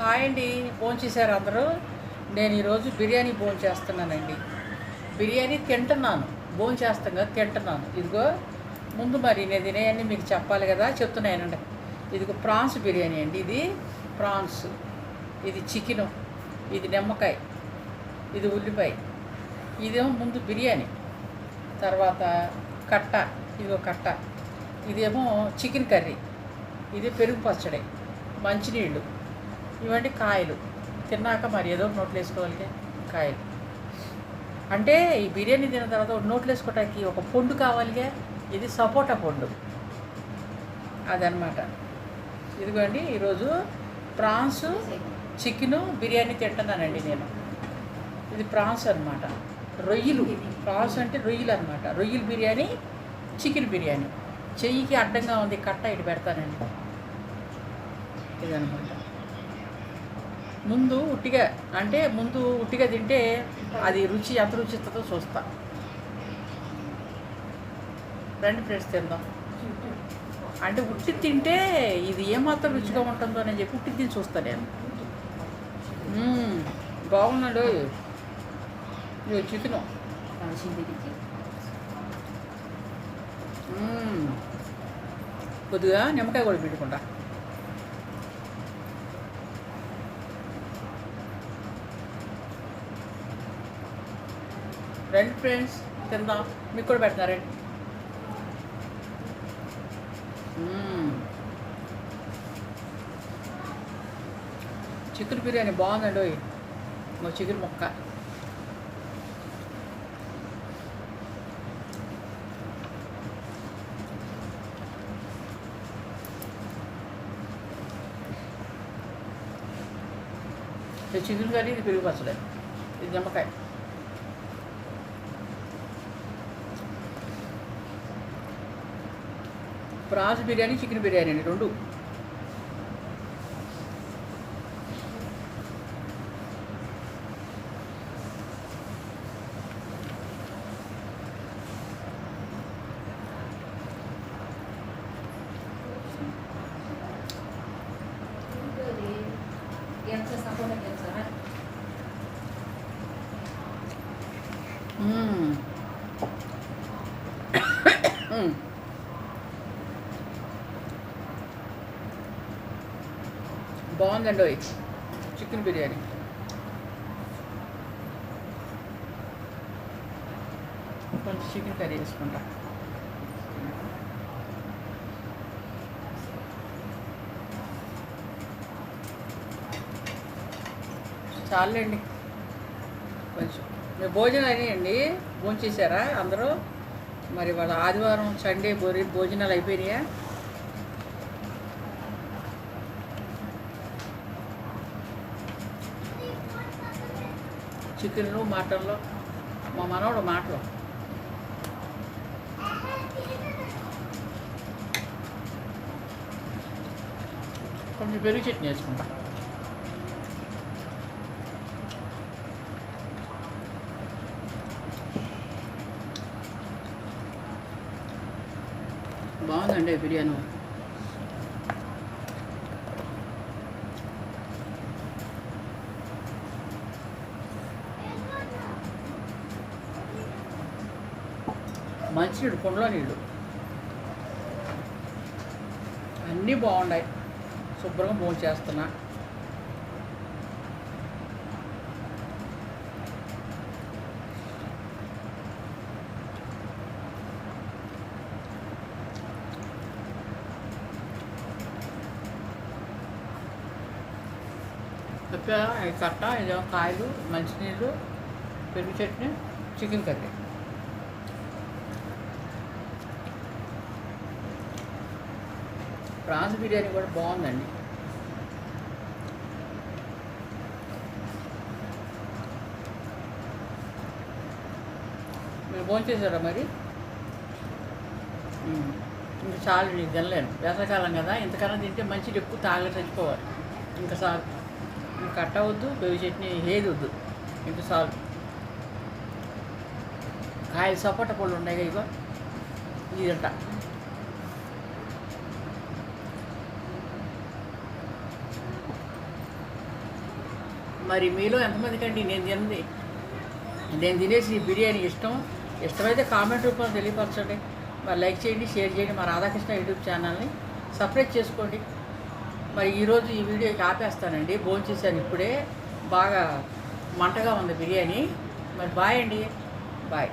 Hi అండి. భోంచేశారు అందరూ. నేను ఈరోజు బిర్యానీ భోంచేస్తున్నానండి. బిర్యానీ తింటున్నాను, భోంచేస్తాం కదా, తింటున్నాను. ఇదిగో ముందు మరి నేను తినేయన్నీ మీకు చెప్పాలి కదా, చెప్తున్నానండి. ఇదిగో ప్రాన్స్ బిర్యానీ అండి. ఇది ప్రాన్స్, ఇది చికెను, ఇది నిమ్మకాయ, ఇది ఉల్లిపాయ. ఇదేమో ముందు బిర్యానీ, తర్వాత కట్ట, ఇదిగో కట్ట, ఇదేమో చికెన్ కర్రీ, ఇది పెరుగు పచ్చడి, మంచినీళ్ళు, ఇవన్నీ కాయలు. తిన్నాక మరి ఏదో నోట్లు వేసుకోవాలి కాయలు. అంటే ఈ బిర్యానీ తిన్న తర్వాత నోట్లు వేసుకోవటానికి ఒక పండు కావాలిగా, ఇది సపోటా పండు అదనమాట. ఇదిగోండి ఈరోజు ప్రాన్స్ చికెను బిర్యానీ తింటున్నానండి నేను. ఇది ప్రాన్స్ అనమాట, రొయ్యలు. ప్రాన్స్ అంటే రొయ్యలు అనమాట. రొయ్యలు బిర్యానీ, చికెన్ బిర్యానీ. చెయ్యికి అడ్డంగా ఉంది కట్ట, ఇటు పెడతానండి. ఇదనమాట. ముందు ఉట్టిగా తింటే అది రుచి ఎంత రుచి ఇస్తుందో చూస్తా. రండి ఫ్రెండ్స్, తిందాం. అంటే ఉట్టి తింటే ఇది ఏమాత్రం రుచిగా ఉంటుందో అని చెప్పి ఉట్టి తిని చూస్తాను నేను. బాగున్నాడు ఇది చికెను. కొద్దిగా నిమ్మకాయ కూడా పెట్టుకుంటా. రండి ఫ్రెండ్స్, తిందాం. మీకు కూడా పెడతారండి. చికెన్ బిర్యానీ బాగుందండి. మా చికెన్ ముక్క ఇది చికెన్ కర్రీ, ఇది పెరుగు పచ్చడి, ఇది నిమ్మకాయ. ప్రాన్స్ బిర్యానీ, చికెన్ బిర్యానీ అండి రెండు. బాగుందండి చికెన్ బిర్యానీ. కొంచెం చికెన్ కర్రీ వేసుకుంటా. చాలండి కొంచెం. మీరు భోజనం అయినాయండి, భోంచేశారా అందరూ? మరి వాళ్ళ ఆదివారం సండే భోజనాలు అయిపోయినాయా? చికెన్లు మటన్లు మా మనవడు మాటలు. కొంచెం పెరుగు చట్నీ వేసుకుంటా. బాగుందండి బిర్యానీ. మంచినీళ్ళు, కుండలో నీళ్ళు అన్నీ బాగున్నాయి. శుభ్రంగా భోంచేస్తున్నా. కట్ట, ఇదేమో కాయలు, మంచినీళ్ళు, పెరుగు chutney, chicken curry. Prawns biryani కూడా బాగుందండి. మీరు భోంచేశారా మరి? ఇంకా చాలు, నీకు తినలేను. వేసవకాలం కదా, ఇంతకన్నా తింటే మంచిది ఎక్కువ తాగలే చచ్చిపోవాలి. ఇంకా చాలు. ఇంకా కట్ట వద్దు, పెరుగు చట్నీ ఏది వద్దు, ఇంకా చాలు. కాయలు సపోటా పళ్ళు ఉన్నాయి ఇగో, ఇదంట. మరి మీలో ఎంతమందికండి నేను తినేసి బిర్యానీ ఇష్టమైతే కామెంట్ రూపంలో తెలియపరచండి. మరి లైక్ చేయండి, షేర్ చేయండి. మా రాధాకృష్ణ యూట్యూబ్ ఛానల్ని సబ్స్క్రైబ్ చేసుకోండి. మరి ఈరోజు ఈ వీడియోకి ఆపేస్తానండి. భోంచేసాను ఇప్పుడే, బాగా మంటగా ఉంది బిర్యానీ. మరి బాయ్ అండి, బాయ్.